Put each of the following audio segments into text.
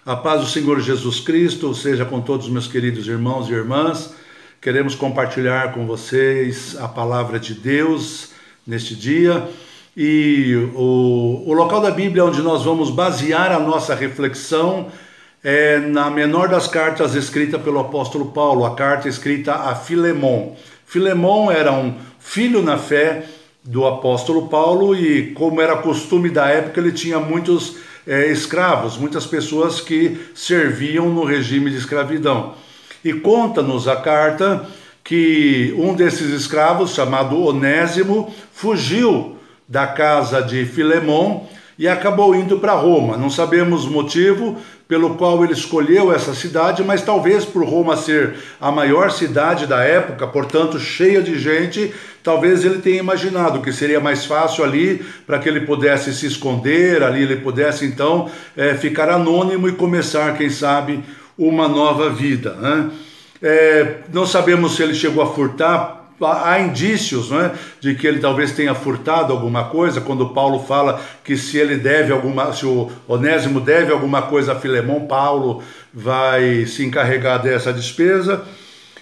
A paz do Senhor Jesus Cristo seja com todos os meus queridos irmãos e irmãs. Queremos compartilhar com vocês a palavra de Deus neste dia. E o local da Bíblia onde nós vamos basear a nossa reflexão é na menor das cartas escrita pelo apóstolo Paulo, a carta escrita a Filemon. Filemon era um filho na fé do apóstolo Paulo e, como era costume da época, ele tinha muitos escravos, muitas pessoas que serviam no regime de escravidão. E conta-nos a carta que um desses escravos, chamado Onésimo, fugiu da casa de Filemon e acabou indo para Roma. Não sabemos o motivo pelo qual ele escolheu essa cidade, mas talvez por Roma ser a maior cidade da época, portanto cheia de gente, talvez ele tenha imaginado que seria mais fácil ali para que ele pudesse se esconder, ali ele pudesse então ficar anônimo e começar, quem sabe, uma nova vida, né? Não sabemos se ele chegou a furtar. Há indícios, né, de que ele talvez tenha furtado alguma coisa, quando Paulo fala que se o Onésimo deve alguma coisa a Filemon, Paulo vai se encarregar dessa despesa.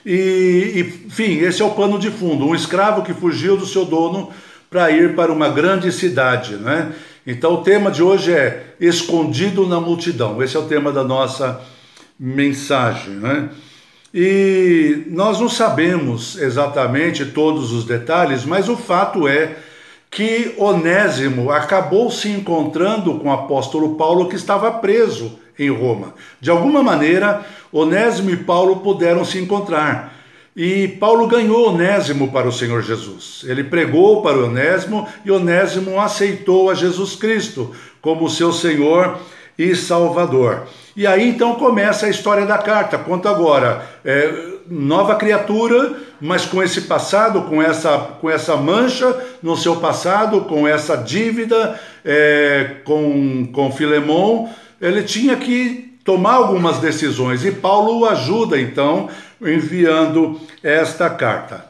Enfim, esse é o pano de fundo, um escravo que fugiu do seu dono para ir para uma grande cidade, né? Então o tema de hoje é escondido na multidão, esse é o tema da nossa mensagem, né? E nós não sabemos exatamente todos os detalhes, mas o fato é que Onésimo acabou se encontrando com o apóstolo Paulo, que estava preso em Roma. De alguma maneira, Onésimo e Paulo puderam se encontrar. E Paulo ganhou Onésimo para o Senhor Jesus. Ele pregou para Onésimo e Onésimo aceitou a Jesus Cristo como seu Senhor e Salvador. E aí então começa a história da carta. Conta agora, nova criatura, mas com esse passado, com essa mancha no seu passado, com essa dívida com Filemon, ele tinha que tomar algumas decisões. E Paulo o ajuda então, enviando esta carta.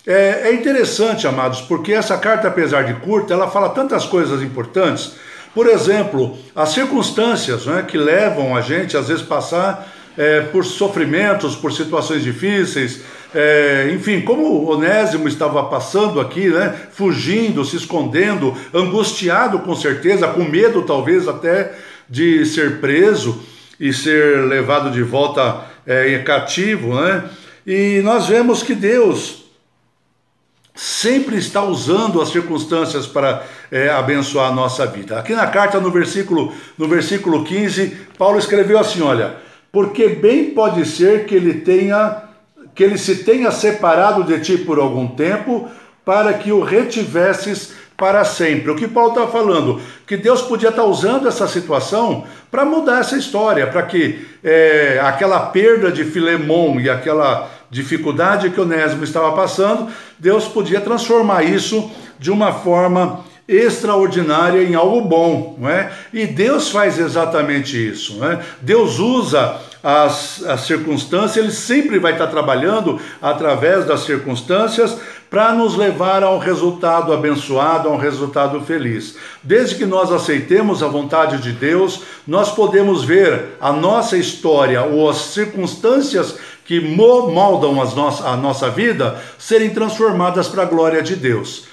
É interessante, amados, porque essa carta, apesar de curta, ela fala tantas coisas importantes. Por exemplo, as circunstâncias, né, que levam a gente, às vezes, passar por sofrimentos, por situações difíceis, enfim, como Onésimo estava passando aqui, né, fugindo, se escondendo, angustiado com certeza, com medo talvez até de ser preso e ser levado de volta cativo, né? E nós vemos que Deus sempre está usando as circunstâncias para abençoar a nossa vida. Aqui na carta, no versículo 15, Paulo escreveu assim, olha, porque bem pode ser que ele se tenha separado de ti por algum tempo, para que o retivesses para sempre. O que Paulo está falando? Que Deus podia estar usando essa situação para mudar essa história, para que aquela perda de Filemon e aquela dificuldade que Onésimo estava passando, Deus podia transformar isso de uma forma extraordinária em algo bom, não é? E Deus faz exatamente isso, não é? Deus usa as circunstâncias, Ele sempre vai estar trabalhando através das circunstâncias para nos levar a um resultado abençoado, a um resultado feliz. Desde que nós aceitemos a vontade de Deus, nós podemos ver a nossa história ou as circunstâncias que moldam a nossa vida serem transformadas para a glória de Deus.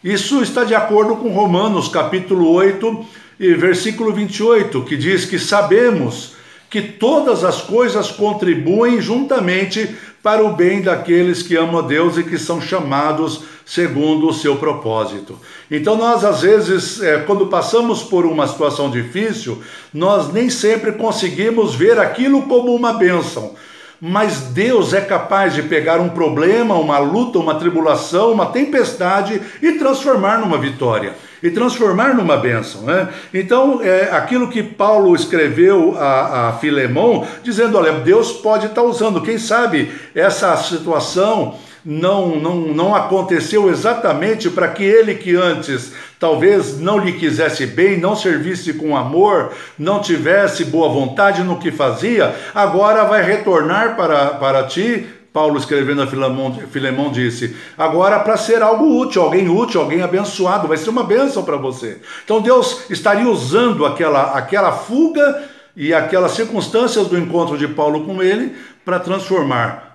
Isso está de acordo com Romanos capítulo 8 e versículo 28, que diz que sabemos que todas as coisas contribuem juntamente para o bem daqueles que amam a Deus e que são chamados segundo o seu propósito. Então nós, às vezes, quando passamos por uma situação difícil, nós nem sempre conseguimos ver aquilo como uma bênção. Mas Deus é capaz de pegar um problema, uma luta, uma tribulação, uma tempestade e transformar numa vitória, e transformar numa bênção, né? Então, aquilo que Paulo escreveu a Filemon, dizendo, olha, Deus pode estar usando, quem sabe essa situação não aconteceu exatamente para que ele que antes talvez não lhe quisesse bem, não servisse com amor, não tivesse boa vontade no que fazia, agora vai retornar para ti. Paulo escrevendo a Filemon disse, agora para ser algo útil, alguém abençoado, vai ser uma bênção para você. Então Deus estaria usando aquela fuga e aquelas circunstâncias do encontro de Paulo com ele para transformar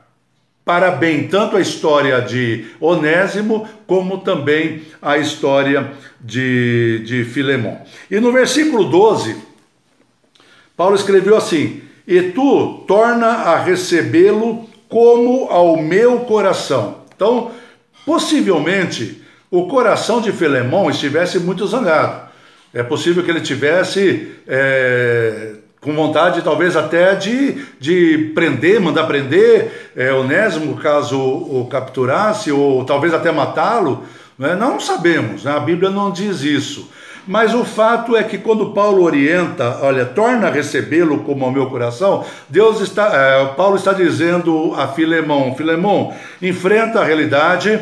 para bem tanto a história de Onésimo como também a história de Filemon. E no versículo 12, Paulo escreveu assim: e tu torna a recebê-lo como ao meu coração. Então, possivelmente, o coração de Filemon estivesse muito zangado. É possível que ele tivesse com vontade, talvez até de prender, mandar prender Onésimo, caso o capturasse, ou talvez até matá-lo. Né? Não sabemos, né? A Bíblia não diz isso. Mas o fato é que quando Paulo orienta, olha, torna a recebê-lo como ao meu coração, Paulo está dizendo a Filemon, enfrenta a realidade,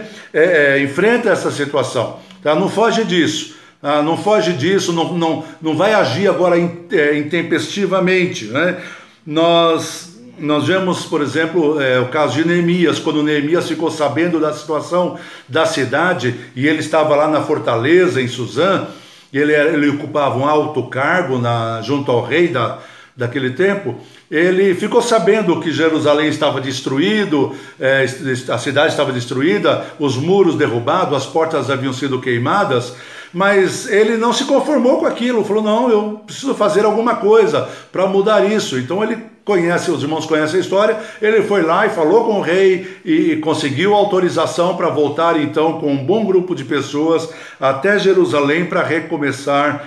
enfrenta essa situação, tá? Não foge disso, não foge disso, não vai agir agora intempestivamente, né? Nós vemos, por exemplo, o caso de Neemias, quando Neemias ficou sabendo da situação da cidade, e ele estava lá na fortaleza, em Suzã. Ele ocupava um alto cargo junto ao rei daquele tempo. Ele ficou sabendo que Jerusalém estava destruído, a cidade estava destruída, os muros derrubados, as portas haviam sido queimadas, mas ele não se conformou com aquilo, falou, não, eu preciso fazer alguma coisa para mudar isso. Então os irmãos conhecem a história, ele foi lá e falou com o rei e conseguiu autorização para voltar então com um bom grupo de pessoas até Jerusalém para recomeçar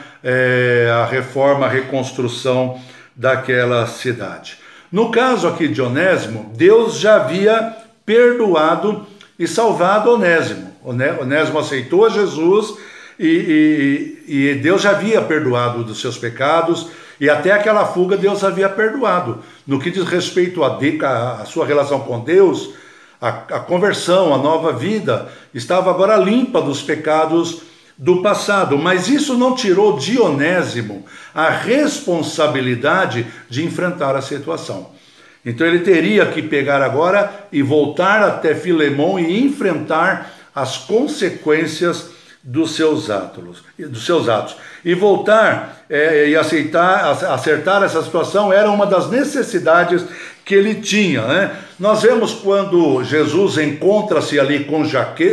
a reforma, a reconstrução daquela cidade. No caso aqui de Onésimo, Deus já havia perdoado e salvado Onésimo. Onésimo aceitou a Jesus e Deus já havia perdoado dos seus pecados, e até aquela fuga Deus havia perdoado. No que diz respeito a sua relação com Deus, a conversão, a nova vida, estava agora limpa dos pecados do passado. Mas isso não tirou de Onésimo a responsabilidade de enfrentar a situação. Então ele teria que pegar agora e voltar até Filemon e enfrentar as consequências dos seus atos. E voltar e acertar essa situação era uma das necessidades que ele tinha, né? Nós vemos quando Jesus encontra-se ali com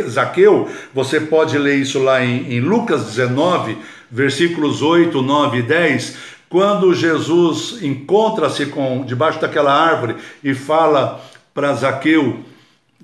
Zaqueu, você pode ler isso lá em Lucas 19, versículos 8, 9 e 10, quando Jesus encontra-se debaixo daquela árvore e fala para Zaqueu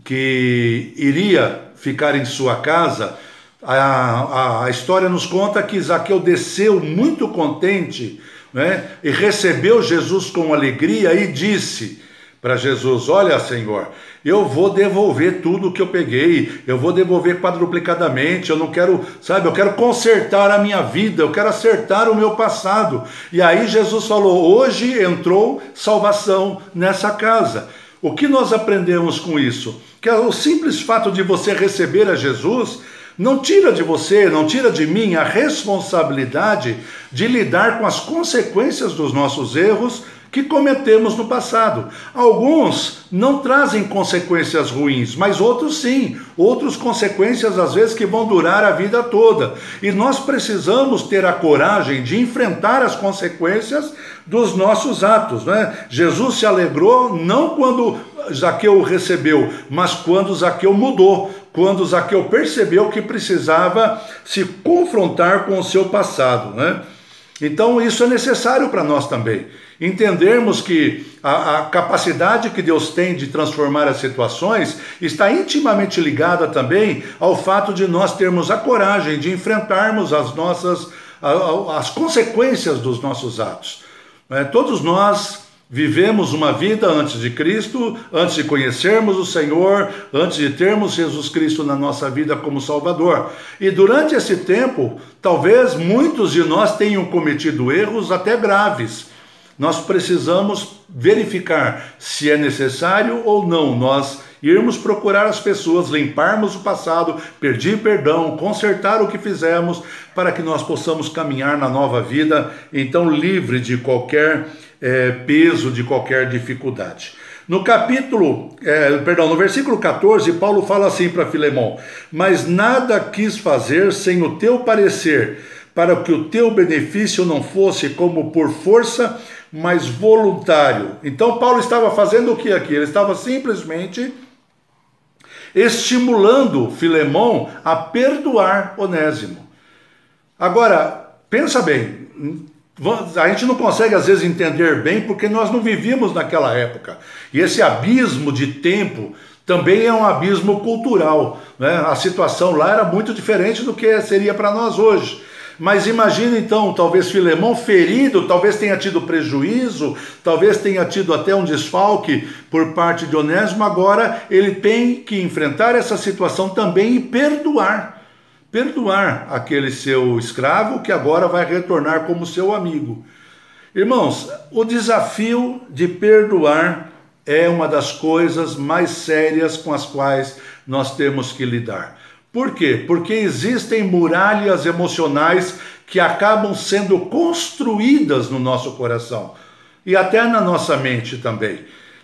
que iria ficar em sua casa. A história nos conta que Zaqueu desceu muito contente, né, e recebeu Jesus com alegria e disse para Jesus: olha, Senhor, eu vou devolver tudo que eu peguei, eu vou devolver quadruplicadamente, eu não quero, eu quero consertar a minha vida, eu quero acertar o meu passado. E aí Jesus falou: hoje entrou salvação nessa casa. O que nós aprendemos com isso? Que o simples fato de você receber a Jesus não tira de você, não tira de mim a responsabilidade de lidar com as consequências dos nossos erros que cometemos no passado. Alguns não trazem consequências ruins, mas outros sim, outras consequências às vezes que vão durar a vida toda. E nós precisamos ter a coragem de enfrentar as consequências dos nossos atos, né? Jesus se alegrou não quando Zaqueu o recebeu, mas quando Zaqueu mudou, quando Zaqueu percebeu que precisava se confrontar com o seu passado, né? Então isso é necessário para nós também, entendermos que a capacidade que Deus tem de transformar as situações está intimamente ligada também ao fato de nós termos a coragem de enfrentarmos as consequências dos nossos atos. Todos nós vivemos uma vida antes de Cristo, antes de conhecermos o Senhor, antes de termos Jesus Cristo na nossa vida como Salvador. E durante esse tempo, talvez muitos de nós tenham cometido erros até graves. Nós precisamos verificar se é necessário ou não nós irmos procurar as pessoas, limparmos o passado, pedir perdão, consertar o que fizemos, para que nós possamos caminhar na nova vida, então livre de qualquer peso, de qualquer dificuldade. No versículo 14, Paulo fala assim para Filemon: mas nada quis fazer sem o teu parecer, para que o teu benefício não fosse como por força, mas voluntário. Então Paulo estava fazendo o que aqui? Ele estava simplesmente estimulando Filemão a perdoar Onésimo. Agora, pensa bem, a gente não consegue às vezes entender bem porque nós não vivíamos naquela época. E esse abismo de tempo também é um abismo cultural, né? A situação lá era muito diferente do que seria para nós hoje. Mas imagina então, talvez Filemão ferido, talvez tenha tido prejuízo, talvez tenha tido até um desfalque por parte de Onésimo, agora ele tem que enfrentar essa situação também e perdoar aquele seu escravo que agora vai retornar como seu amigo. Irmãos, o desafio de perdoar é uma das coisas mais sérias com as quais nós temos que lidar. Por quê? Porque existem muralhas emocionais que acabam sendo construídas no nosso coração e até na nossa mente também.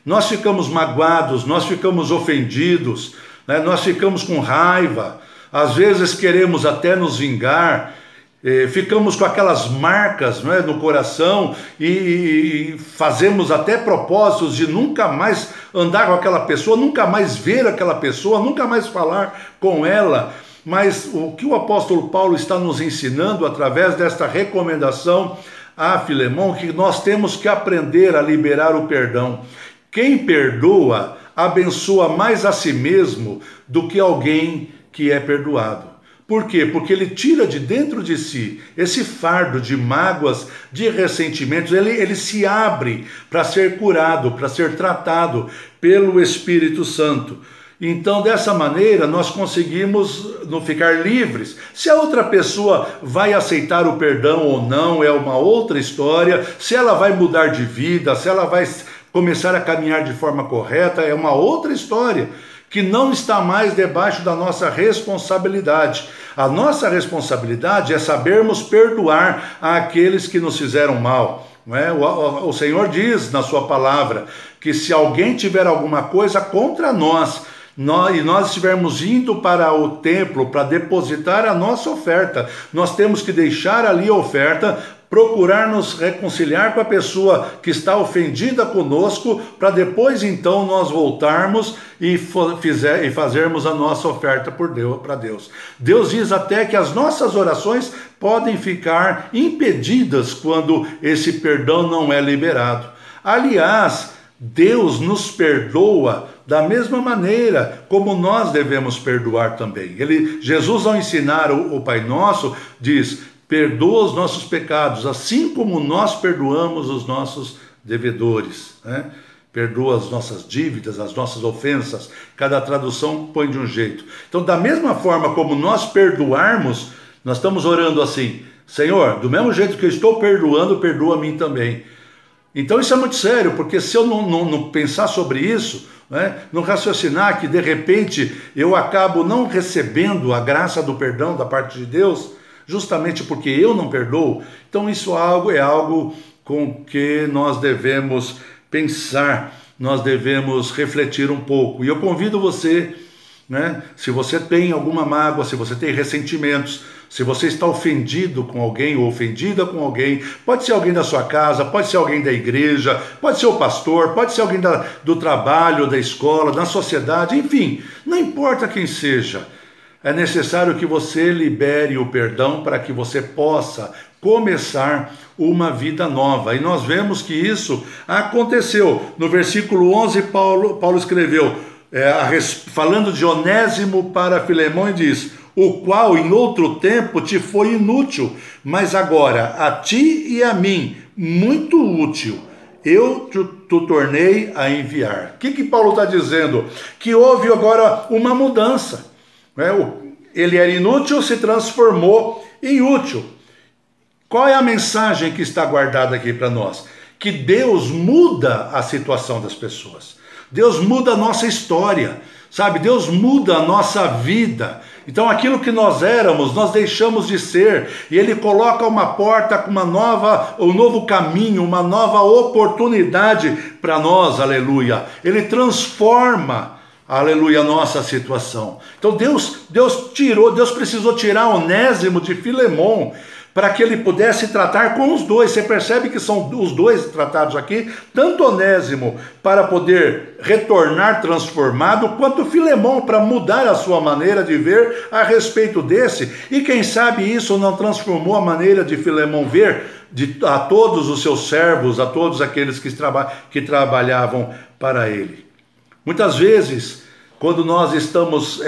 Nós ficamos magoados, nós ficamos ofendidos, né? Nós ficamos com raiva, às vezes queremos até nos vingar, ficamos com aquelas marcas, não é, no coração e fazemos até propósitos de nunca mais andar com aquela pessoa, nunca mais ver aquela pessoa, nunca mais falar com ela. Mas o que o apóstolo Paulo está nos ensinando através desta recomendação a Filemão, que nós temos que aprender a liberar o perdão. Quem perdoa abençoa mais a si mesmo do que alguém que é perdoado. Por quê? Porque ele tira de dentro de si esse fardo de mágoas, de ressentimentos, ele se abre para ser curado, para ser tratado pelo Espírito Santo. Então, dessa maneira, nós conseguimos não ficar livres. Se a outra pessoa vai aceitar o perdão ou não, é uma outra história. Se ela vai mudar de vida, se ela vai começar a caminhar de forma correta, é uma outra história, que não está mais debaixo da nossa responsabilidade. A nossa responsabilidade é sabermos perdoar aqueles que nos fizeram mal. Não é? O Senhor diz na sua palavra que se alguém tiver alguma coisa contra nós, e nós estivermos indo para o templo para depositar a nossa oferta, nós temos que deixar ali a oferta, procurar nos reconciliar com a pessoa que está ofendida conosco, para depois então nós voltarmos e fazermos a nossa oferta para Deus. Deus diz até que as nossas orações podem ficar impedidas quando esse perdão não é liberado. Aliás, Deus nos perdoa da mesma maneira como nós devemos perdoar também. Jesus, ao ensinar o Pai Nosso, diz: perdoa os nossos pecados, assim como nós perdoamos os nossos devedores, né? Perdoa as nossas dívidas, as nossas ofensas. Cada tradução põe de um jeito. Então, da mesma forma como nós perdoarmos, nós estamos orando assim: Senhor, do mesmo jeito que eu estou perdoando, perdoa a mim também. Então isso é muito sério, porque se eu não pensar sobre isso, né, não raciocinar que de repente eu acabo não recebendo a graça do perdão da parte de Deus, justamente porque eu não perdoo, então isso é algo com que nós devemos pensar, nós devemos refletir um pouco. E eu convido você, né, se você tem alguma mágoa, se você tem ressentimentos, se você está ofendido com alguém ou ofendida com alguém, pode ser alguém da sua casa, pode ser alguém da igreja, pode ser o pastor, pode ser alguém do trabalho, da escola, da sociedade, enfim, não importa quem seja, é necessário que você libere o perdão para que você possa começar uma vida nova. E nós vemos que isso aconteceu. No versículo 11, Paulo escreveu, falando de Onésimo para Filemão, e diz: o qual em outro tempo te foi inútil, mas agora a ti e a mim muito útil, eu te tornei a enviar. O que Paulo está dizendo? Que houve agora uma mudança, né? Ele era inútil, se transformou em útil. Qual é a mensagem que está guardada aqui para nós? Que Deus muda a situação das pessoas. Deus muda a nossa história, sabe? Deus muda a nossa vida. Então aquilo que nós éramos, nós deixamos de ser, e Ele coloca uma porta com um novo caminho, uma nova oportunidade para nós, aleluia. Ele transforma, aleluia, a nossa situação. Então Deus precisou tirar Onésimo de Filemão, para que ele pudesse tratar com os dois. Você percebe que são os dois tratados aqui, tanto Onésimo para poder retornar transformado, quanto Filemão para mudar a sua maneira de ver a respeito desse. E quem sabe isso não transformou a maneira de Filemão ver a todos os seus servos, a todos aqueles que trabalhavam para ele. Muitas vezes, quando nós estamos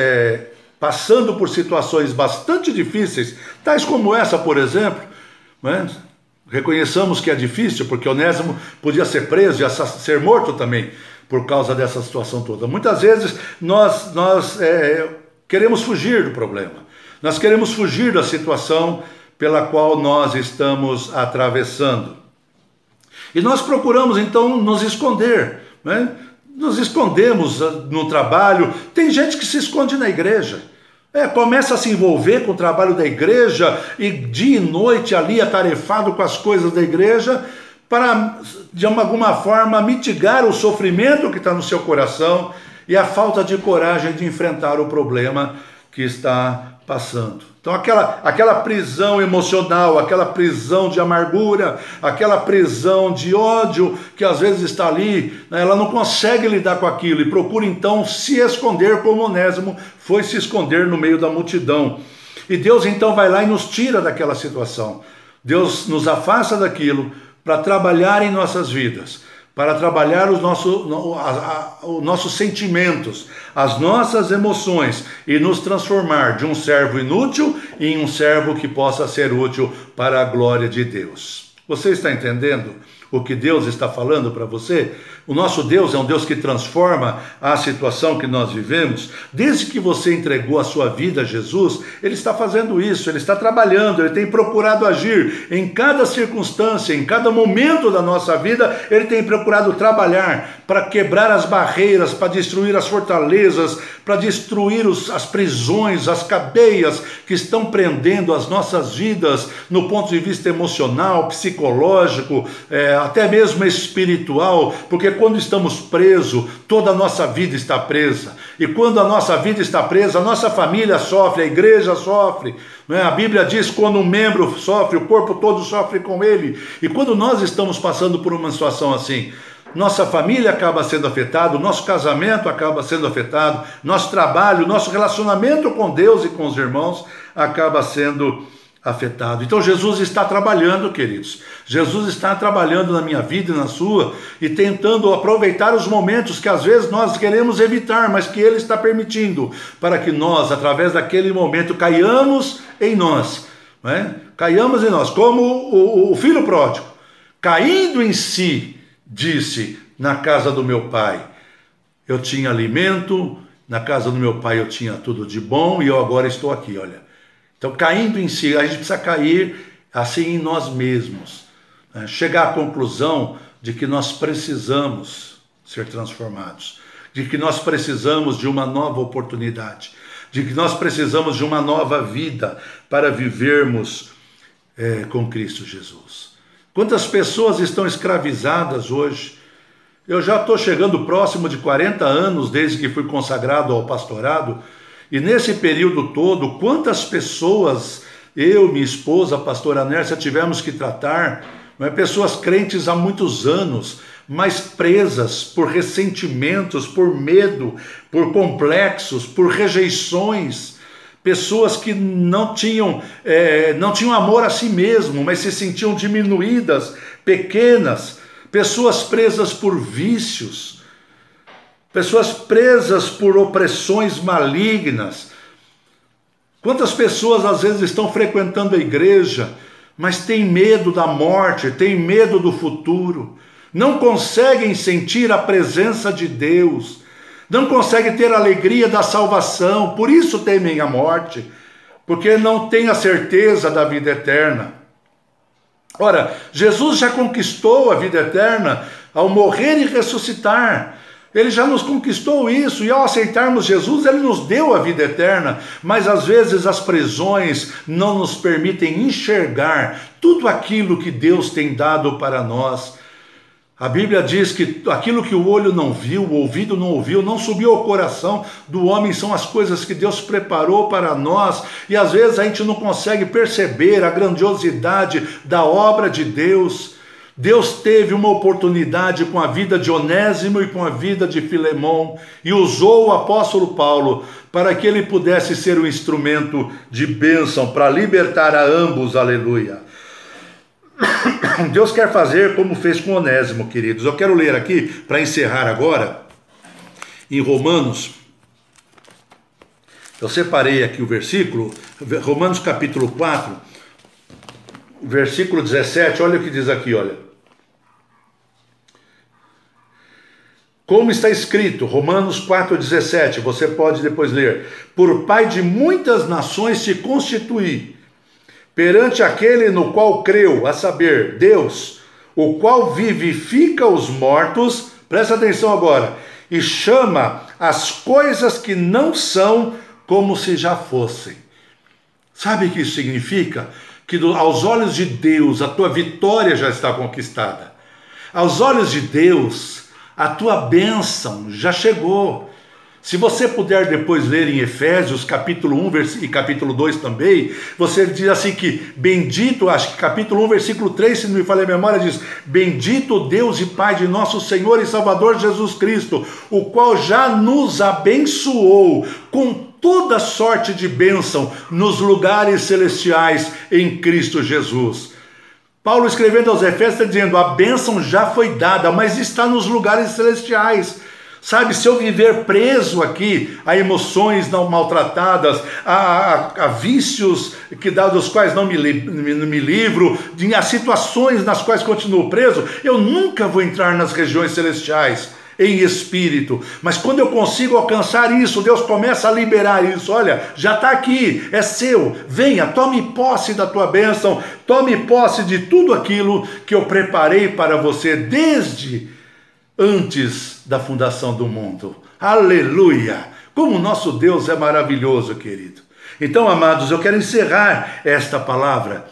passando por situações bastante difíceis, tais como essa, por exemplo, né? Reconheçamos que é difícil, porque Onésimo podia ser preso e ser morto também, por causa dessa situação toda. Muitas vezes nós queremos fugir do problema, nós queremos fugir da situação pela qual nós estamos atravessando. E nós procuramos então nos esconder, né? Nos escondemos no trabalho. Tem gente que se esconde na igreja. Começa a se envolver com o trabalho da igreja e dia e noite ali atarefado com as coisas da igreja para, de alguma forma, mitigar o sofrimento que está no seu coração e a falta de coragem de enfrentar o problema que está passando. Então aquela prisão emocional, aquela prisão de amargura, aquela prisão de ódio que às vezes está ali, né, ela não consegue lidar com aquilo e procura então se esconder, como Onésimo foi se esconder no meio da multidão. E Deus então vai lá e nos tira daquela situação. Deus nos afasta daquilo para trabalhar em nossas vidas, para trabalhar os nossos sentimentos, as nossas emoções e nos transformar de um servo inútil em um servo que possa ser útil para a glória de Deus. Você está entendendo o que Deus está falando para você? O nosso Deus é um Deus que transforma a situação que nós vivemos. Desde que você entregou a sua vida a Jesus, Ele está fazendo isso, Ele está trabalhando, Ele tem procurado agir em cada circunstância, em cada momento da nossa vida. Ele tem procurado trabalhar para quebrar as barreiras, para destruir as fortalezas, para destruir as prisões, as cadeias que estão prendendo as nossas vidas no ponto de vista emocional, psicológico, até mesmo espiritual, porque quando estamos presos, toda a nossa vida está presa. E quando a nossa vida está presa, a nossa família sofre, a igreja sofre. Né? A Bíblia diz que quando um membro sofre, o corpo todo sofre com ele. E quando nós estamos passando por uma situação assim, nossa família acaba sendo afetada, nosso casamento acaba sendo afetado, nosso trabalho, nosso relacionamento com Deus e com os irmãos acaba sendo afetado. Então Jesus está trabalhando, queridos. Jesus está trabalhando na minha vida e na sua e tentando aproveitar os momentos que às vezes nós queremos evitar, mas que Ele está permitindo para que nós, através daquele momento, caiamos em nós. Né? Caiamos em nós, como o filho pródigo, caindo em si, disse: na casa do meu pai eu tinha alimento, na casa do meu pai eu tinha tudo de bom e eu agora estou aqui, olha. Então, caindo em si, a gente precisa cair assim em nós mesmos, né? Chegar à conclusão de que nós precisamos ser transformados, de que nós precisamos de uma nova oportunidade, de que nós precisamos de uma nova vida para vivermos com Cristo Jesus. Quantas pessoas estão escravizadas hoje? Eu já estou chegando próximo de 40 anos desde que fui consagrado ao pastorado. E nesse período todo, quantas pessoas, eu, minha esposa, a pastora Nércia, tivemos que tratar, pessoas crentes há muitos anos, mas presas por ressentimentos, por medo, por complexos, por rejeições, pessoas que não tinham amor a si mesmo, mas se sentiam diminuídas, pequenas, pessoas presas por vícios, pessoas presas por opressões malignas. Quantas pessoas às vezes estão frequentando a igreja, mas têm medo da morte, têm medo do futuro, não conseguem sentir a presença de Deus, não conseguem ter a alegria da salvação, por isso temem a morte, porque não têm a certeza da vida eterna. Ora, Jesus já conquistou a vida eterna ao morrer e ressuscitar. Ele já nos conquistou isso, e ao aceitarmos Jesus, Ele nos deu a vida eterna, mas às vezes as prisões não nos permitem enxergar tudo aquilo que Deus tem dado para nós. A Bíblia diz que aquilo que o olho não viu, o ouvido não ouviu, não subiu ao coração do homem, são as coisas que Deus preparou para nós, e às vezes a gente não consegue perceber a grandiosidade da obra de Deus. Deus teve uma oportunidade com a vida de Onésimo e com a vida de Filemão, e usou o apóstolo Paulo para que ele pudesse ser um instrumento de bênção para libertar a ambos, aleluia. Deus quer fazer como fez com Onésimo, queridos. Eu quero ler aqui, para encerrar agora, em Romanos. Eu separei aqui o versículo, Romanos capítulo 4, versículo 17, olha o que diz aqui, olha. Como está escrito, Romanos 4,17, você pode depois ler. Por pai de muitas nações te constituí, perante aquele no qual creu, a saber, Deus, o qual vivifica os mortos, presta atenção agora, e chama as coisas que não são como se já fossem. Sabe o que isso significa? Que aos olhos de Deus, a tua vitória já está conquistada. Aos olhos de Deus, a tua bênção já chegou. Se você puder depois ler em Efésios capítulo 1 e capítulo 2 também, você diz assim que bendito, acho que capítulo 1 versículo 3, se não me falha a memória, diz: bendito Deus e Pai de nosso Senhor e Salvador Jesus Cristo, o qual já nos abençoou com toda sorte de bênção nos lugares celestiais em Cristo Jesus. Paulo escrevendo aos Efésios está dizendo, a bênção já foi dada, mas está nos lugares celestiais. Sabe, se eu viver preso aqui a emoções não maltratadas, a vícios dos quais não me livro, a situações nas quais continuo preso, eu nunca vou entrar nas regiões celestiais em espírito. Mas quando eu consigo alcançar isso, Deus começa a liberar isso. Olha, já está aqui, é seu, venha, tome posse da tua bênção, tome posse de tudo aquilo que eu preparei para você desde antes da fundação do mundo. Aleluia! Como o nosso Deus é maravilhoso, querido. Então, amados, eu quero encerrar esta palavra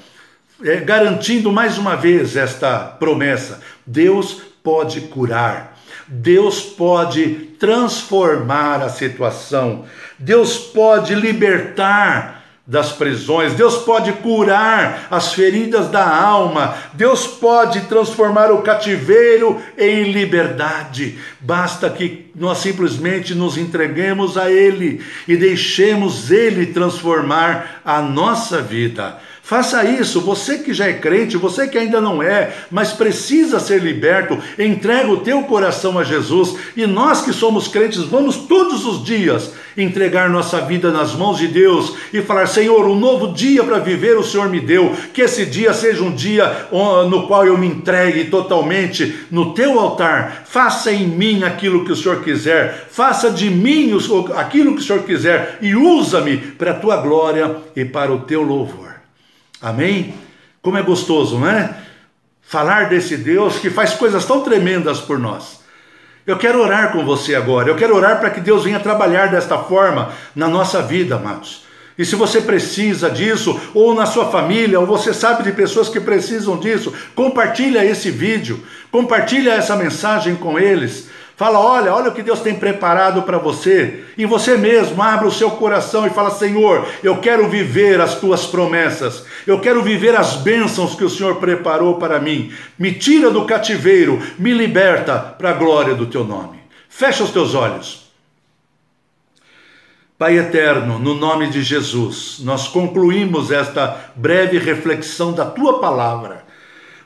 garantindo mais uma vez esta promessa. Deus pode curar. Deus pode transformar a situação. Deus pode libertar das prisões, Deus pode curar as feridas da alma, Deus pode transformar o cativeiro em liberdade. Basta que nós simplesmente nos entreguemos a Ele e deixemos Ele transformar a nossa vida. Faça isso, você que já é crente, você que ainda não é, mas precisa ser liberto, entrega o teu coração a Jesus, e nós que somos crentes, vamos todos os dias entregar nossa vida nas mãos de Deus e falar, Senhor, um novo dia para viver o Senhor me deu, que esse dia seja um dia no qual eu me entregue totalmente no teu altar, faça em mim aquilo que o Senhor quiser, faça de mim aquilo que o Senhor quiser e usa-me para a tua glória e para o teu louvor. Amém? Como é gostoso, não é? Falar desse Deus que faz coisas tão tremendas por nós. Eu quero orar com você agora. Eu quero orar para que Deus venha trabalhar desta forma na nossa vida, amados. E se você precisa disso, ou na sua família, ou você sabe de pessoas que precisam disso, compartilha esse vídeo, compartilha essa mensagem com eles. Fala, olha o que Deus tem preparado para você. E você mesmo, abra o seu coração e fala, Senhor, eu quero viver as tuas promessas. Eu quero viver as bênçãos que o Senhor preparou para mim. Me tira do cativeiro, me liberta para a glória do teu nome. Fecha os teus olhos. Pai eterno, no nome de Jesus, nós concluímos esta breve reflexão da tua palavra,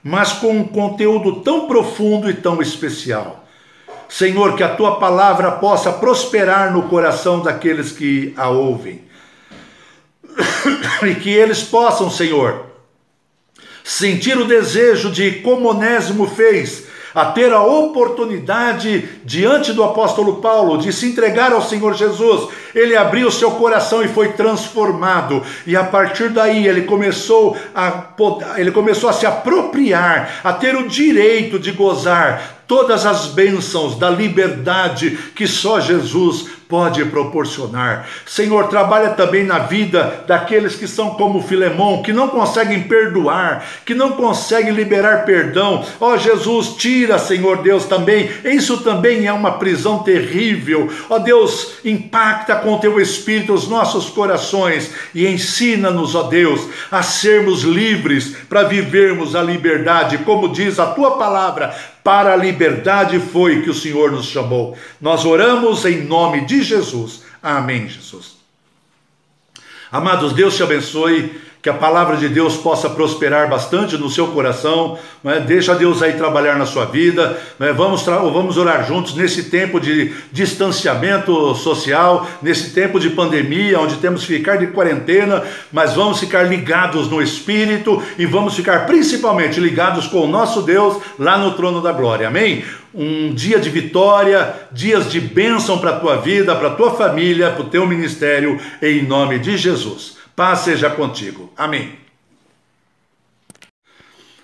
mas com um conteúdo tão profundo e tão especial. Senhor, que a tua palavra possa prosperar no coração daqueles que a ouvem. E que eles possam, Senhor, sentir o desejo de, como Onésimo fez, a ter a oportunidade diante do apóstolo Paulo de se entregar ao Senhor Jesus. Ele abriu o seu coração e foi transformado, e a partir daí ele começou a se apropriar, a ter o direito de gozar todas as bênçãos da liberdade que só Jesus pode proporcionar. Senhor, trabalha também na vida daqueles que são como Filemão, que não conseguem perdoar, que não conseguem liberar perdão. Ó Jesus, tira, Senhor Deus, também. Isso também é uma prisão terrível. Ó Deus, impacta com o teu Espírito os nossos corações e ensina-nos, ó Deus, a sermos livres para vivermos a liberdade, como diz a tua palavra. Para a liberdade foi que o Senhor nos chamou. Nós oramos em nome de Jesus. Amém, Jesus. Amados, Deus te abençoe, que a palavra de Deus possa prosperar bastante no seu coração, né? Deixa Deus aí trabalhar na sua vida, né? Vamos orar juntos nesse tempo de distanciamento social, nesse tempo de pandemia, onde temos que ficar de quarentena, mas vamos ficar ligados no Espírito e vamos ficar principalmente ligados com o nosso Deus lá no trono da glória, amém? Um dia de vitória, dias de bênção para a tua vida, para a tua família, para o teu ministério, em nome de Jesus. Paz seja contigo. Amém.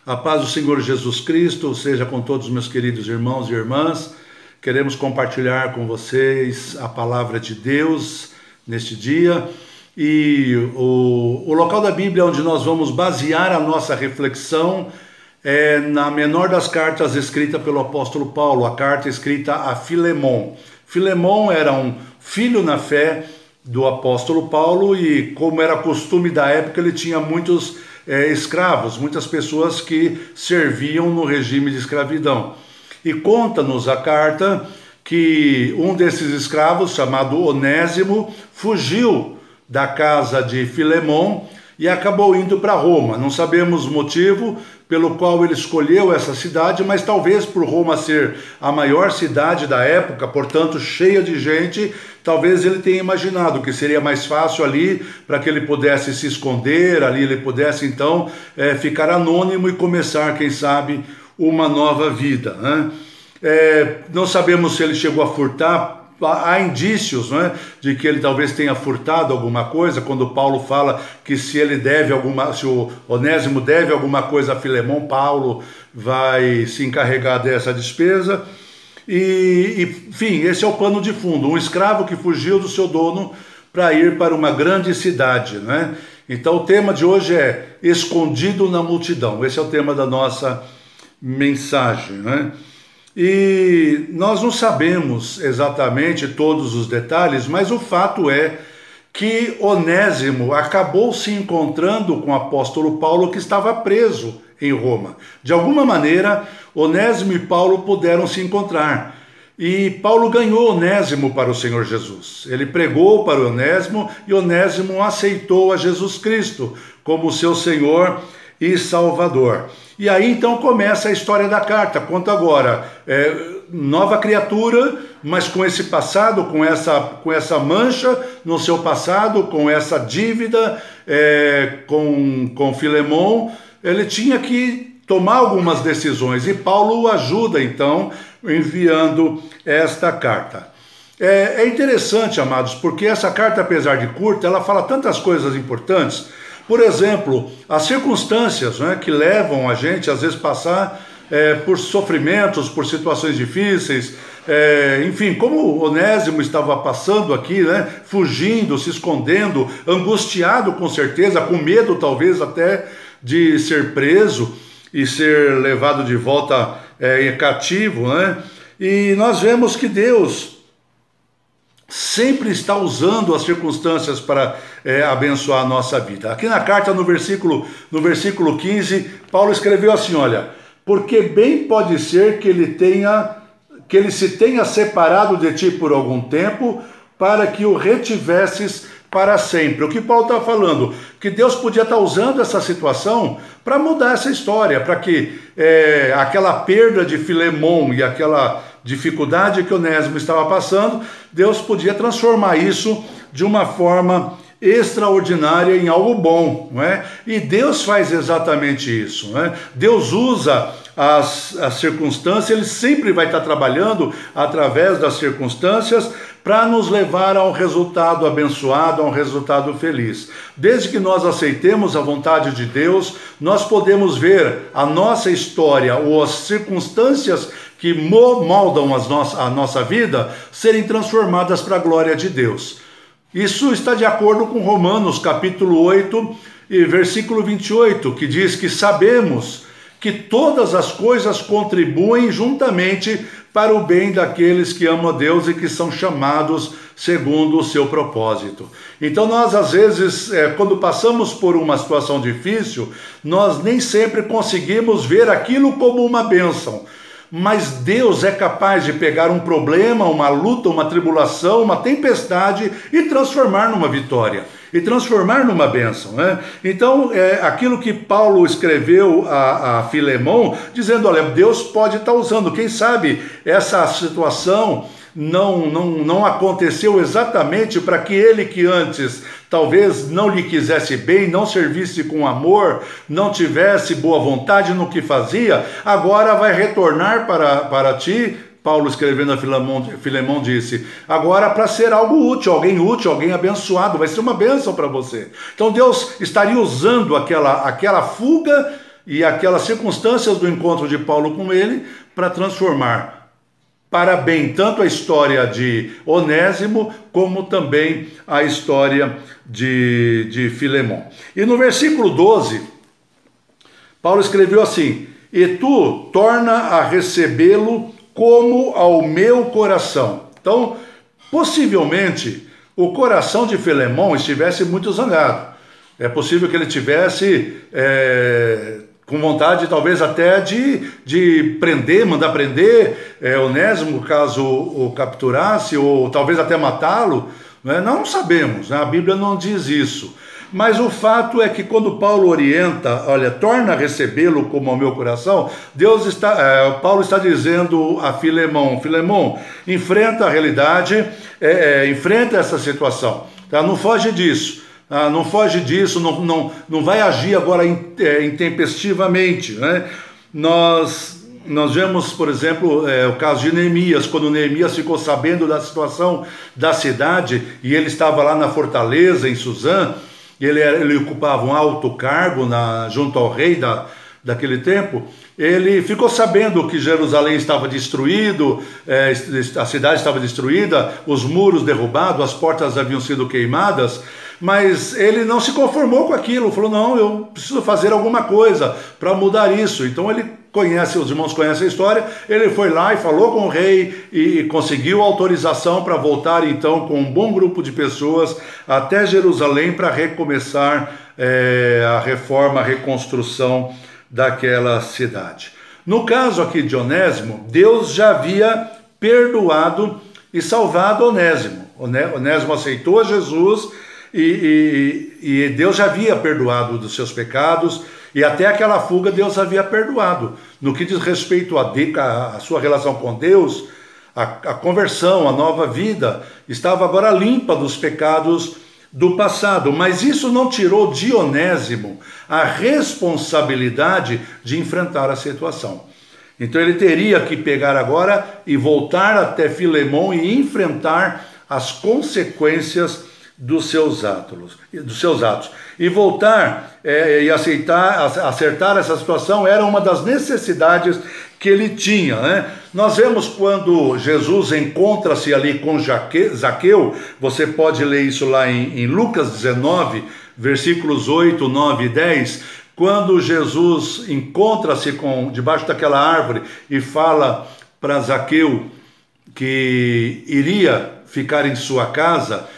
A paz do Senhor Jesus Cristo seja com todos os meus queridos irmãos e irmãs. Queremos compartilhar com vocês a palavra de Deus neste dia. E o local da Bíblia onde nós vamos basear a nossa reflexão é na menor das cartas escrita pelo apóstolo Paulo, a carta escrita a Filemão. Filemão era um filho na fé do apóstolo Paulo e, como era costume da época, ele tinha muitos escravos, muitas pessoas que serviam no regime de escravidão. E conta-nos a carta que um desses escravos, chamado Onésimo, fugiu da casa de Filemão e acabou indo para Roma. Não sabemos o motivo pelo qual ele escolheu essa cidade, mas talvez por Roma ser a maior cidade da época, portanto cheia de gente, talvez ele tenha imaginado que seria mais fácil ali para que ele pudesse se esconder, ali ele pudesse então ficar anônimo e começar, quem sabe, uma nova vida, né? Não sabemos se ele chegou a furtar. Há indícios, né, de que ele talvez tenha furtado alguma coisa, quando Paulo fala que se o Onésimo deve alguma coisa a Filemão, Paulo vai se encarregar dessa despesa. Enfim, esse é o pano de fundo, um escravo que fugiu do seu dono para ir para uma grande cidade, né? Então o tema de hoje é escondido na multidão. Esse é o tema da nossa mensagem, né? E nós não sabemos exatamente todos os detalhes, mas o fato é que Onésimo acabou se encontrando com o apóstolo Paulo, que estava preso em Roma. De alguma maneira, Onésimo e Paulo puderam se encontrar. E Paulo ganhou Onésimo para o Senhor Jesus. Ele pregou para o Onésimo e Onésimo aceitou a Jesus Cristo como seu Senhor e Salvador. E aí então começa a história da carta. Conta agora, nova criatura, mas com esse passado, com essa mancha no seu passado, com essa dívida com Filemão, ele tinha que tomar algumas decisões, e Paulo o ajuda então enviando esta carta. É interessante, amados, porque essa carta, apesar de curta, ela fala tantas coisas importantes. Por exemplo, as circunstâncias, né, que levam a gente, às vezes, passar por sofrimentos, por situações difíceis, enfim, como Onésimo estava passando aqui, né, fugindo, se escondendo, angustiado com certeza, com medo talvez até de ser preso e ser levado de volta cativo, né? E nós vemos que Deus sempre está usando as circunstâncias para abençoar a nossa vida. Aqui na carta, no versículo 15, Paulo escreveu assim, olha: porque bem pode ser que ele se tenha separado de ti por algum tempo, para que o retivesses para sempre. O que Paulo está falando? Que Deus podia estar usando essa situação para mudar essa história, para que aquela perda de Filemão e aquela dificuldade que Onésimo estava passando, Deus podia transformar isso de uma forma extraordinária em algo bom, não é? E Deus faz exatamente isso, não é? Deus usa as circunstâncias, Ele sempre vai estar trabalhando através das circunstâncias para nos levar a um resultado abençoado, a um resultado feliz. Desde que nós aceitemos a vontade de Deus, nós podemos ver a nossa história ou as circunstâncias que moldam a nossa vida serem transformadas para a glória de Deus. Isso está de acordo com Romanos capítulo 8 e versículo 28, que diz que sabemos que todas as coisas contribuem juntamente para o bem daqueles que amam a Deus e que são chamados segundo o seu propósito. Então nós, às vezes, quando passamos por uma situação difícil, nós nem sempre conseguimos ver aquilo como uma bênção. Mas Deus é capaz de pegar um problema, uma luta, uma tribulação, uma tempestade e transformar numa vitória, e transformar numa bênção, né? Então, aquilo que Paulo escreveu a Filemão, dizendo, olha, Deus pode estar usando, quem sabe essa situação não aconteceu exatamente para que ele que antes talvez não lhe quisesse bem, não servisse com amor, não tivesse boa vontade no que fazia, agora vai retornar para ti. Paulo escrevendo a Filemão disse, agora para ser algo útil, alguém abençoado, vai ser uma bênção para você. Então Deus estaria usando aquela fuga e aquelas circunstâncias do encontro de Paulo com ele para transformar para bem tanto a história de Onésimo como também a história de Filemão. E no versículo 12, Paulo escreveu assim, e tu torna a recebê-lo como ao meu coração. Então, possivelmente, o coração de Filemão estivesse muito zangado. É possível que ele tivesse com vontade, talvez até de mandar prender Onésimo, caso o capturasse, ou talvez até matá-lo. Não sabemos, né? A Bíblia não diz isso. Mas o fato é que quando Paulo orienta, olha, torna a recebê-lo como ao meu coração, Paulo está dizendo a Filemão, enfrenta a realidade, enfrenta essa situação, tá? Não foge disso, não vai agir agora intempestivamente, né? Nós vemos, por exemplo, o caso de Neemias, quando Neemias ficou sabendo da situação da cidade, e ele estava lá na fortaleza, em Suzã, ele ocupava um alto cargo junto ao rei daquele tempo. Ele ficou sabendo que Jerusalém estava destruído, a cidade estava destruída, os muros derrubados, as portas haviam sido queimadas, mas ele não se conformou com aquilo, falou, não, eu preciso fazer alguma coisa para mudar isso. Então os irmãos conhecem a história, ele foi lá e falou com o rei e conseguiu autorização para voltar então com um bom grupo de pessoas até Jerusalém para recomeçar a reforma, a reconstrução daquela cidade. No caso aqui de Onésimo, Deus já havia perdoado e salvado Onésimo. Onésimo aceitou a Jesus e Deus já havia perdoado dos seus pecados, e até aquela fuga Deus havia perdoado. No que diz respeito a sua relação com Deus, a conversão, a nova vida, estava agora limpa dos pecados do passado. Mas isso não tirou de Onésimo a responsabilidade de enfrentar a situação. Então ele teria que pegar agora e voltar até Filemão e enfrentar as consequências dos seus atos. E voltar e acertar essa situação era uma das necessidades que ele tinha, né? Nós vemos quando Jesus encontra-se ali com Zaqueu, você pode ler isso lá em Lucas 19, versículos 8, 9 e 10, quando Jesus encontra-se debaixo daquela árvore e fala para Zaqueu que iria ficar em sua casa.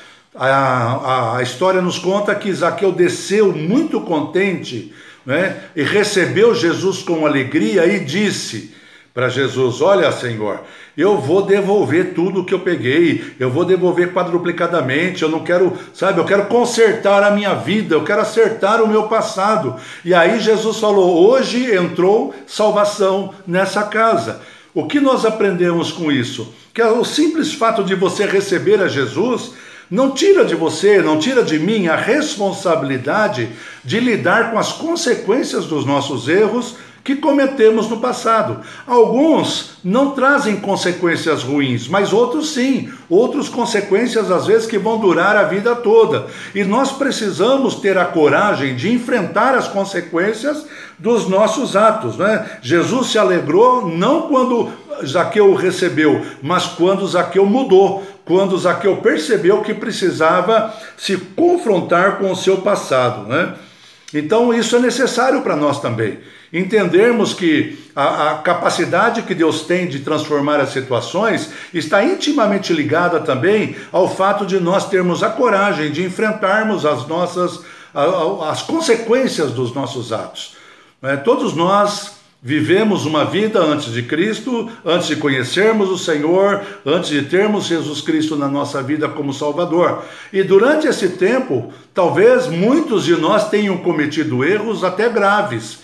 A história nos conta que Zaqueu desceu muito contente, né, e recebeu Jesus com alegria e disse para Jesus, olha, Senhor, eu vou devolver tudo que eu peguei, eu vou devolver quadruplicadamente, eu não quero, eu quero consertar a minha vida, eu quero acertar o meu passado. E aí Jesus falou, hoje entrou salvação nessa casa. O que nós aprendemos com isso? Que o simples fato de você receber a Jesus não tira de você, não tira de mim a responsabilidade de lidar com as consequências dos nossos erros que cometemos no passado. Alguns não trazem consequências ruins, mas outros sim, outras consequências às vezes que vão durar a vida toda. E nós precisamos ter a coragem de enfrentar as consequências dos nossos atos, né? Jesus se alegrou não quando Zaqueu recebeu, mas quando Zaqueu mudou, quando Zaqueu percebeu que precisava se confrontar com o seu passado, né? Então isso é necessário para nós também, entendermos que a capacidade que Deus tem de transformar as situações está intimamente ligada também ao fato de nós termos a coragem de enfrentarmos as consequências dos nossos atos. Todos nós vivemos uma vida antes de Cristo, antes de conhecermos o Senhor, antes de termos Jesus Cristo na nossa vida como Salvador. E durante esse tempo, talvez muitos de nós tenham cometido erros até graves.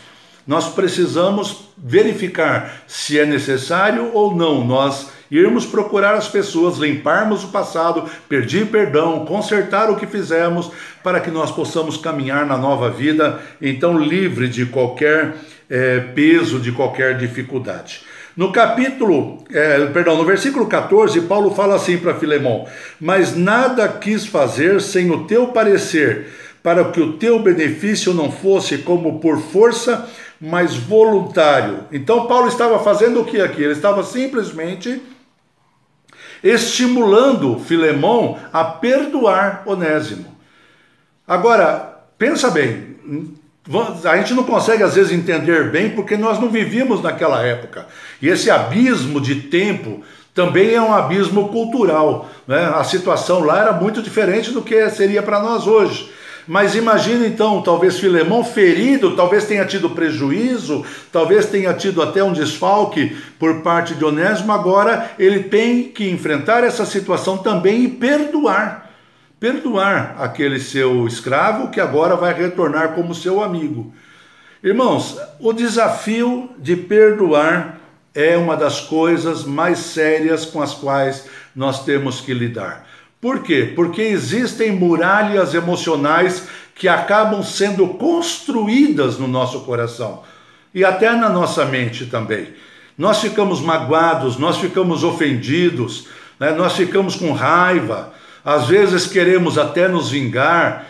Nós precisamos verificar se é necessário ou não nós irmos procurar as pessoas, limparmos o passado, pedir perdão, consertar o que fizemos, para que nós possamos caminhar na nova vida, então livre de qualquer peso, de qualquer dificuldade. No versículo 14, Paulo fala assim para Filemão: mas nada quis fazer sem o teu parecer, para que o teu benefício não fosse como por força, mas voluntário. Então Paulo estava fazendo o que aqui? Ele estava simplesmente estimulando Filemão a perdoar Onésimo. Agora, pensa bem, a gente não consegue às vezes entender bem porque nós não vivíamos naquela época. E esse abismo de tempo também é um abismo cultural, né? A situação lá era muito diferente do que seria para nós hoje. Mas imagina então, talvez Filemão ferido, talvez tenha tido prejuízo, talvez tenha tido até um desfalque por parte de Onésimo. Agora ele tem que enfrentar essa situação também e perdoar aquele seu escravo que agora vai retornar como seu amigo. Irmãos, o desafio de perdoar é uma das coisas mais sérias com as quais nós temos que lidar. Por quê? Porque existem muralhas emocionais que acabam sendo construídas no nosso coração e até na nossa mente também. Nós ficamos magoados, nós ficamos ofendidos, né? Nós ficamos com raiva, às vezes queremos até nos vingar,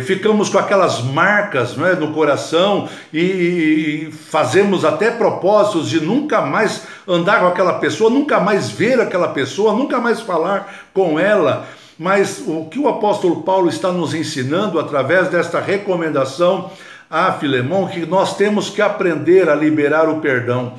ficamos com aquelas marcas, né, no coração e fazemos até propósitos de nunca mais andar com aquela pessoa, nunca mais ver aquela pessoa, nunca mais falar com ela. Mas o que o apóstolo Paulo está nos ensinando através desta recomendação a Filemão, que nós temos que aprender a liberar o perdão.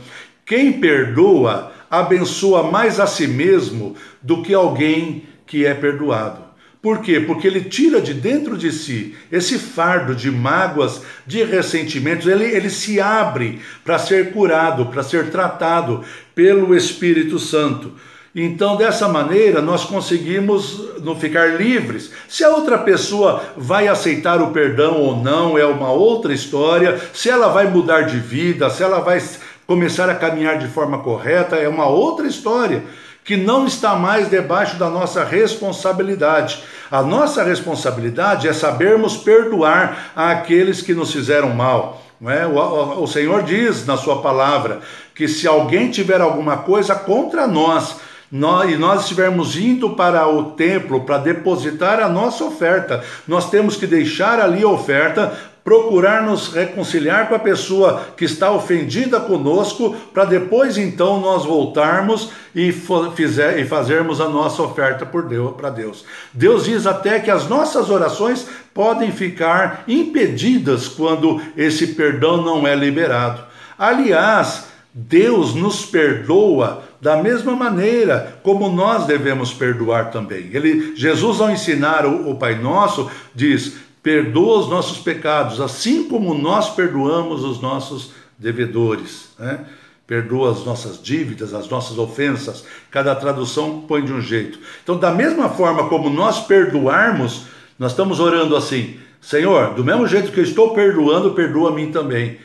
Quem perdoa abençoa mais a si mesmo do que alguém que é perdoado. Por quê? Porque ele tira de dentro de si esse fardo de mágoas, de ressentimentos, ele se abre para ser curado, para ser tratado pelo Espírito Santo. Então, dessa maneira, nós conseguimos não ficar livres. Se a outra pessoa vai aceitar o perdão ou não, é uma outra história. Se ela vai mudar de vida, se ela vai começar a caminhar de forma correta, é uma outra história, que não está mais debaixo da nossa responsabilidade. A nossa responsabilidade é sabermos perdoar aqueles que nos fizeram mal. Não é? O Senhor diz na sua palavra que se alguém tiver alguma coisa contra nós, e nós estivermos indo para o templo para depositar a nossa oferta, nós temos que deixar ali a oferta, procurar nos reconciliar com a pessoa que está ofendida conosco, para depois então nós voltarmos e fazermos a nossa oferta para Deus. Deus diz até que as nossas orações podem ficar impedidas quando esse perdão não é liberado. Aliás, Deus nos perdoa da mesma maneira como nós devemos perdoar também. Jesus, ao ensinar o Pai Nosso, diz: perdoa os nossos pecados, assim como nós perdoamos os nossos devedores, né? Perdoa as nossas dívidas, as nossas ofensas. Cada tradução põe de um jeito. Então, da mesma forma como nós perdoarmos, nós estamos orando assim: Senhor, do mesmo jeito que eu estou perdoando, perdoa a mim também.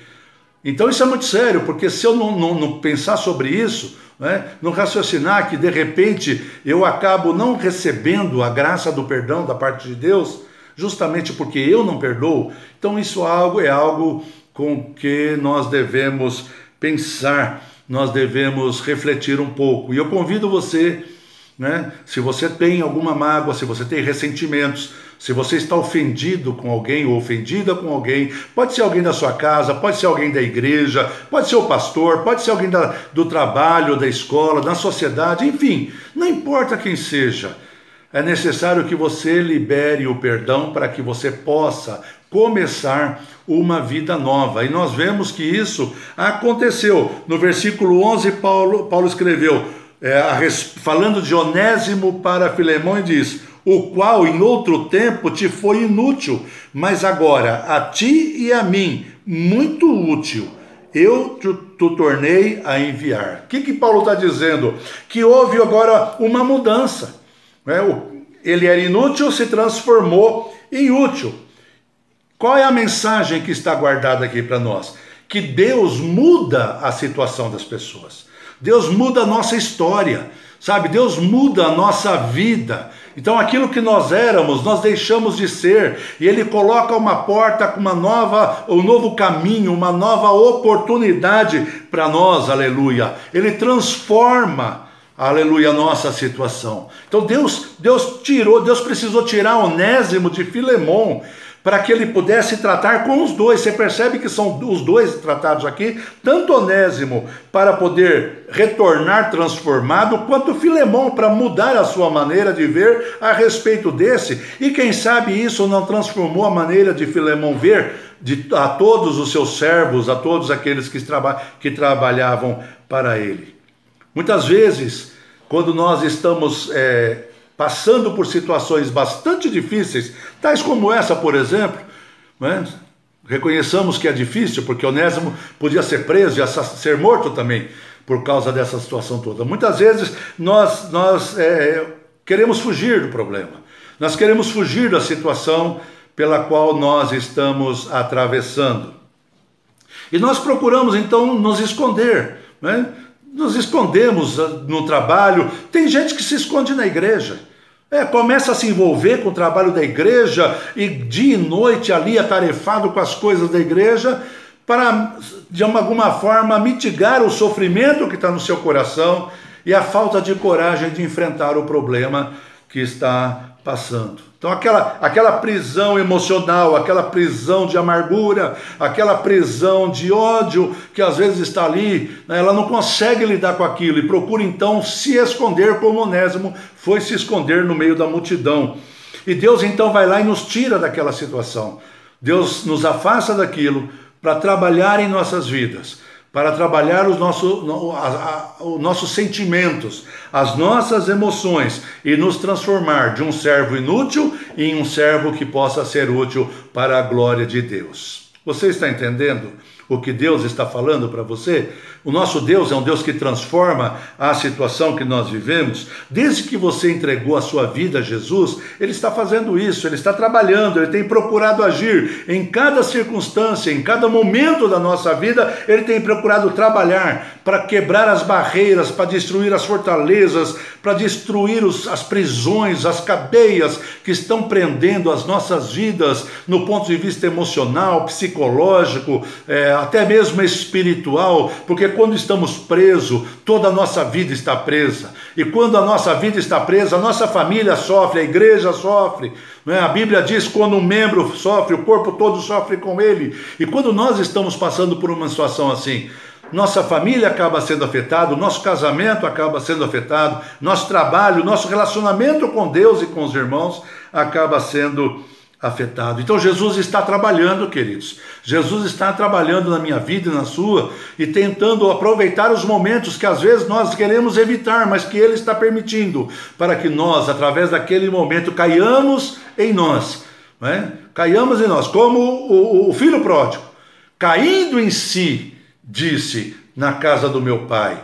Então isso é muito sério, porque se eu não pensar sobre isso, né, não raciocinar que de repente eu acabo não recebendo a graça do perdão da parte de Deus, justamente porque eu não perdoo, então isso é algo com que nós devemos pensar, nós devemos refletir um pouco. E eu convido você, né, se você tem alguma mágoa, se você tem ressentimentos, Se você está ofendido com alguém ou ofendida com alguém, pode ser alguém da sua casa, pode ser alguém da igreja, pode ser o pastor, pode ser alguém do trabalho, da escola, da sociedade, enfim, não importa quem seja. É necessário que você libere o perdão para que você possa começar uma vida nova. E nós vemos que isso aconteceu. No versículo 11, Paulo escreveu, falando de Onésimo para Filemão, e diz: o qual em outro tempo te foi inútil, mas agora a ti e a mim muito útil, eu te tornei a enviar. O que Paulo está dizendo? Que houve agora uma mudança. Ele era inútil, se transformou em útil. Qual é a mensagem que está guardada aqui para nós? Que Deus muda a situação das pessoas. Deus muda a nossa história, sabe? Deus muda a nossa vida. Então aquilo que nós éramos, nós deixamos de ser, e Ele coloca uma porta com um novo caminho, uma nova oportunidade para nós, aleluia. Ele transforma, aleluia, a nossa situação. Então Deus precisou tirar Onésimo de Filemão, para que ele pudesse tratar com os dois. Você percebe que são os dois tratados aqui, tanto Onésimo para poder retornar transformado, quanto Filemão para mudar a sua maneira de ver a respeito desse. E quem sabe isso não transformou a maneira de Filemão ver a todos os seus servos, a todos aqueles que trabalhavam para ele. Muitas vezes, quando nós estamos passando por situações bastante difíceis, tais como essa, por exemplo, né? Reconheçamos que é difícil, porque Onésimo podia ser preso e ser morto também, por causa dessa situação toda. Muitas vezes nós queremos fugir do problema, nós queremos fugir da situação pela qual nós estamos atravessando. E nós procuramos então nos esconder, né? Nos escondemos no trabalho. Tem gente que se esconde na igreja. Começa a se envolver com o trabalho da igreja e dia e noite ali atarefado com as coisas da igreja para, de alguma forma, mitigar o sofrimento que está no seu coração e a falta de coragem de enfrentar o problema que está passando. Então aquela prisão emocional, aquela prisão de amargura, aquela prisão de ódio que às vezes está ali, né, ela não consegue lidar com aquilo e procura então se esconder, como Onésimo foi se esconder no meio da multidão. E Deus então vai lá e nos tira daquela situação. Deus nos afasta daquilo para trabalhar em nossas vidas, para trabalhar os nossos sentimentos, as nossas emoções e nos transformar de um servo inútil em um servo que possa ser útil para a glória de Deus. Você está entendendo o que Deus está falando para você? O nosso Deus é um Deus que transforma a situação que nós vivemos. Desde que você entregou a sua vida a Jesus, Ele está fazendo isso, Ele está trabalhando, Ele tem procurado agir em cada circunstância, em cada momento da nossa vida. Ele tem procurado trabalhar para quebrar as barreiras, para destruir as fortalezas, para destruir as prisões, as cadeias que estão prendendo as nossas vidas no ponto de vista emocional, psicológico, até mesmo espiritual, porque quando estamos presos, toda a nossa vida está presa. E quando a nossa vida está presa, a nossa família sofre, a igreja sofre. Não é? A Bíblia diz que quando um membro sofre, o corpo todo sofre com ele. E quando nós estamos passando por uma situação assim, nossa família acaba sendo afetada, nosso casamento acaba sendo afetado, nosso trabalho, nosso relacionamento com Deus e com os irmãos acaba sendo afetado. Então Jesus está trabalhando, queridos. Jesus está trabalhando na minha vida e na sua, e tentando aproveitar os momentos que às vezes nós queremos evitar, mas que Ele está permitindo, para que nós, através daquele momento, caiamos em nós, não é? Caiamos em nós, como o filho pródigo, caindo em si, disse: na casa do meu pai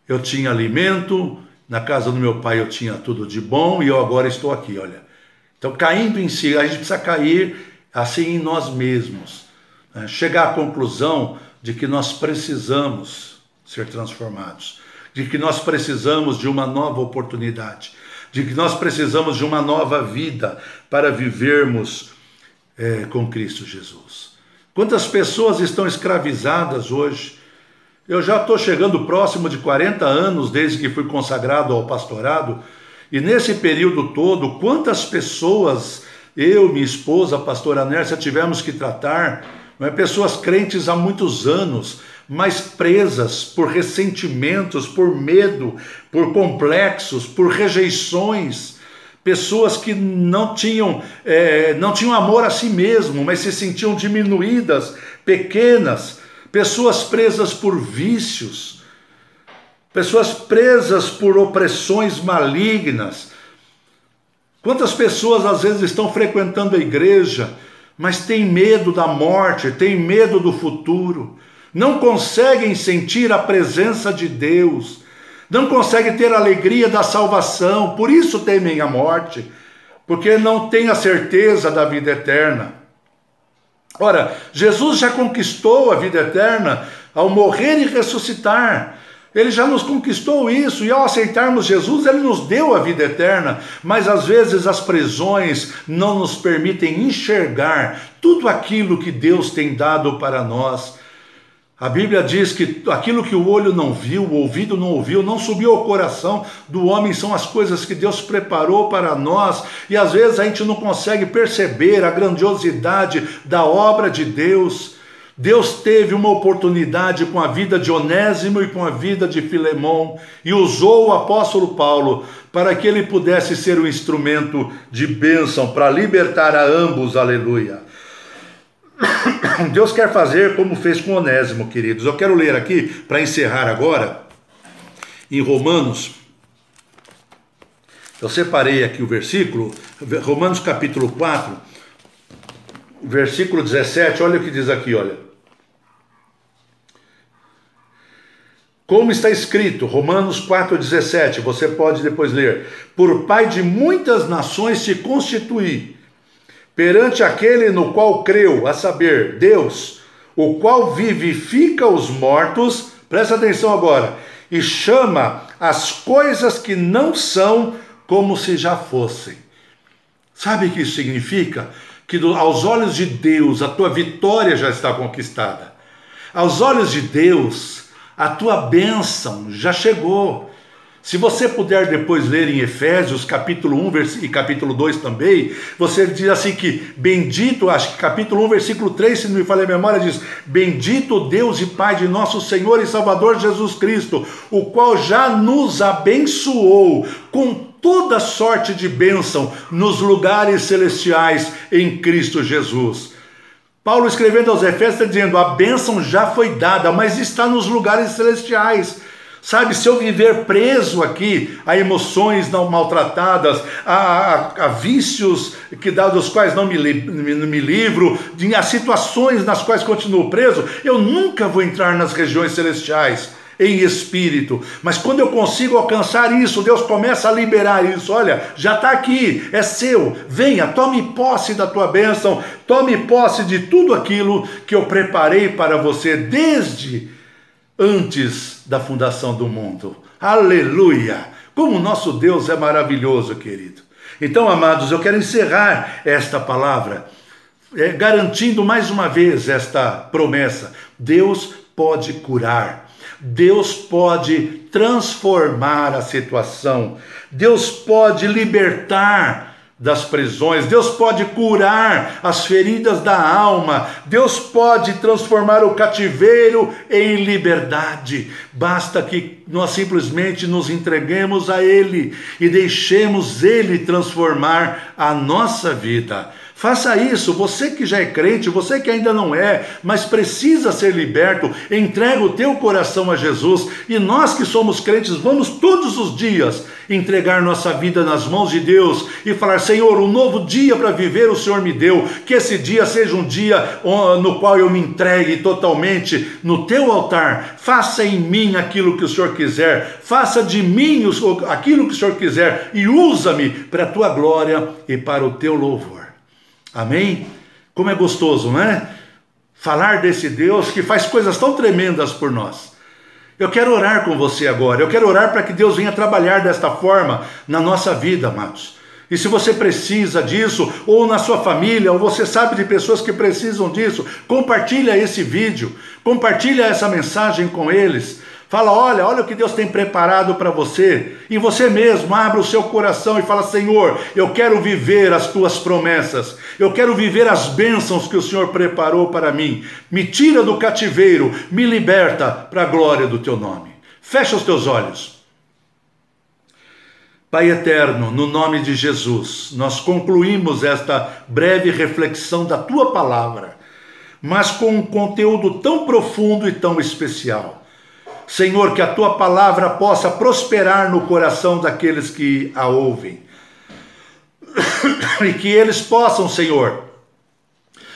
eu tinha alimento, na casa do meu pai eu tinha tudo de bom, e eu agora estou aqui, olha. Então, caindo em si, a gente precisa cair assim em nós mesmos, né? Chegar à conclusão de que nós precisamos ser transformados, de que nós precisamos de uma nova oportunidade, de que nós precisamos de uma nova vida para vivermos com Cristo Jesus. Quantas pessoas estão escravizadas hoje? Eu já estou chegando próximo de 40 anos desde que fui consagrado ao pastorado, e nesse período todo, quantas pessoas eu, minha esposa, a pastora Nércia, tivemos que tratar, não é, pessoas crentes há muitos anos, mas presas por ressentimentos, por medo, por complexos, por rejeições, pessoas que não tinham amor a si mesmo, mas se sentiam diminuídas, pequenas, pessoas presas por vícios, pessoas presas por opressões malignas. Quantas pessoas às vezes estão frequentando a igreja, mas têm medo da morte, têm medo do futuro, não conseguem sentir a presença de Deus, não conseguem ter a alegria da salvação, por isso temem a morte, porque não têm a certeza da vida eterna. Ora, Jesus já conquistou a vida eterna ao morrer e ressuscitar. Ele já nos conquistou isso, e ao aceitarmos Jesus, Ele nos deu a vida eterna, mas às vezes as prisões não nos permitem enxergar tudo aquilo que Deus tem dado para nós. A Bíblia diz que aquilo que o olho não viu, o ouvido não ouviu, não subiu ao coração do homem, são as coisas que Deus preparou para nós, e às vezes a gente não consegue perceber a grandiosidade da obra de Deus. Deus teve uma oportunidade com a vida de Onésimo e com a vida de Filemão, e usou o apóstolo Paulo para que ele pudesse ser um instrumento de bênção para libertar a ambos, aleluia. Deus quer fazer como fez com Onésimo, queridos. Eu quero ler aqui, para encerrar agora, em Romanos, eu separei aqui o versículo, Romanos capítulo 4, versículo 17, olha o que diz aqui, olha. Como está escrito, Romanos 4,17, você pode depois ler. Por pai de muitas nações te constituí, perante aquele no qual creu, a saber, Deus, o qual vivifica os mortos, presta atenção agora, e chama as coisas que não são como se já fossem. Sabe o que isso significa? Que aos olhos de Deus a tua vitória já está conquistada. Aos olhos de Deus a tua bênção já chegou. Se você puder depois ler em Efésios capítulo 1 e capítulo 2 também, você diz assim que bendito, acho que capítulo 1 versículo 3, se não me falha a memória, diz: bendito Deus e Pai de nosso Senhor e Salvador Jesus Cristo, o qual já nos abençoou com toda sorte de bênção nos lugares celestiais em Cristo Jesus. Paulo, escrevendo aos Efésios, está dizendo: a bênção já foi dada, mas está nos lugares celestiais. Sabe, se eu viver preso aqui a emoções não maltratadas, a vícios dos quais não me livro, a situações nas quais continuo preso, eu nunca vou entrar nas regiões celestiais em espírito. Mas quando eu consigo alcançar isso, Deus começa a liberar isso. Olha, já está aqui, é seu, venha, tome posse da tua bênção, tome posse de tudo aquilo que eu preparei para você desde antes da fundação do mundo. Aleluia! Como o nosso Deus é maravilhoso, querido. Então, amados, eu quero encerrar esta palavra garantindo mais uma vez esta promessa. Deus pode curar, Deus pode transformar a situação, Deus pode libertar das prisões, Deus pode curar as feridas da alma, Deus pode transformar o cativeiro em liberdade. Basta que nós simplesmente nos entreguemos a Ele e deixemos Ele transformar a nossa vida. Faça isso, você que já é crente, você que ainda não é, mas precisa ser liberto, entrega o teu coração a Jesus, e nós que somos crentes vamos todos os dias entregar nossa vida nas mãos de Deus e falar: Senhor, um novo dia para viver o Senhor me deu, que esse dia seja um dia no qual eu me entregue totalmente no teu altar, faça em mim aquilo que o Senhor quiser, faça de mim aquilo que o Senhor quiser e usa-me para a tua glória e para o teu louvor. Amém? Como é gostoso, não é? Falar desse Deus que faz coisas tão tremendas por nós. Eu quero orar com você agora. Eu quero orar para que Deus venha trabalhar desta forma na nossa vida, amados. E se você precisa disso, ou na sua família, ou você sabe de pessoas que precisam disso, compartilha esse vídeo, compartilha essa mensagem com eles. Fala, olha o que Deus tem preparado para você. E você mesmo, abra o seu coração e fala, Senhor, eu quero viver as tuas promessas. Eu quero viver as bênçãos que o Senhor preparou para mim. Me tira do cativeiro, me liberta para a glória do teu nome. Fecha os teus olhos. Pai eterno, no nome de Jesus, nós concluímos esta breve reflexão da tua palavra, mas com um conteúdo tão profundo e tão especial. Senhor, que a tua palavra possa prosperar no coração daqueles que a ouvem. E que eles possam, Senhor,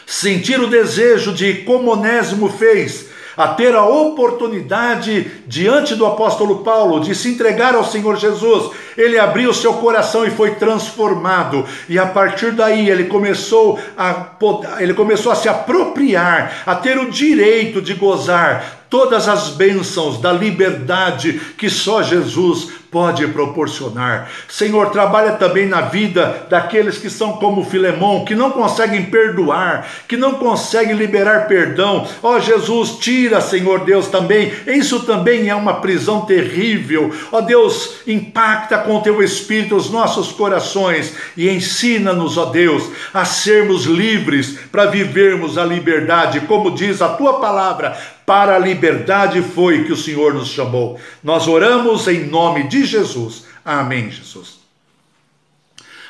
sentir o desejo de, como Onésimo fez, a ter a oportunidade diante do apóstolo Paulo de se entregar ao Senhor Jesus. Ele abriu o seu coração e foi transformado, e a partir daí ele começou a se apropriar, a ter o direito de gozar todas as bênçãos da liberdade que só Jesus pode proporcionar. Senhor, trabalha também na vida daqueles que são como Filemão, que não conseguem perdoar, que não conseguem liberar perdão. Ó Jesus, tira, Senhor Deus, também. Isso também é uma prisão terrível. Ó Deus, impacta com teu Espírito os nossos corações e ensina-nos, ó Deus, a sermos livres para vivermos a liberdade, como diz a tua palavra. Para a liberdade foi que o Senhor nos chamou. Nós oramos em nome de Jesus. Amém, Jesus.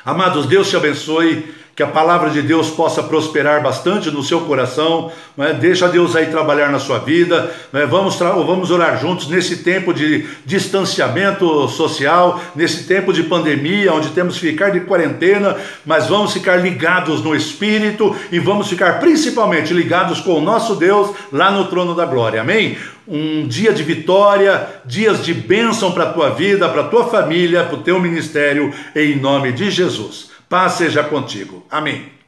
Amados, Deus te abençoe. Que a palavra de Deus possa prosperar bastante no seu coração, deixa Deus aí trabalhar na sua vida, vamos orar juntos nesse tempo de distanciamento social, nesse tempo de pandemia, onde temos que ficar de quarentena, mas vamos ficar ligados no Espírito e vamos ficar principalmente ligados com o nosso Deus lá no trono da glória, amém? Um dia de vitória, dias de bênção para a tua vida, para a tua família, para o teu ministério, em nome de Jesus. Paz seja contigo. Amém.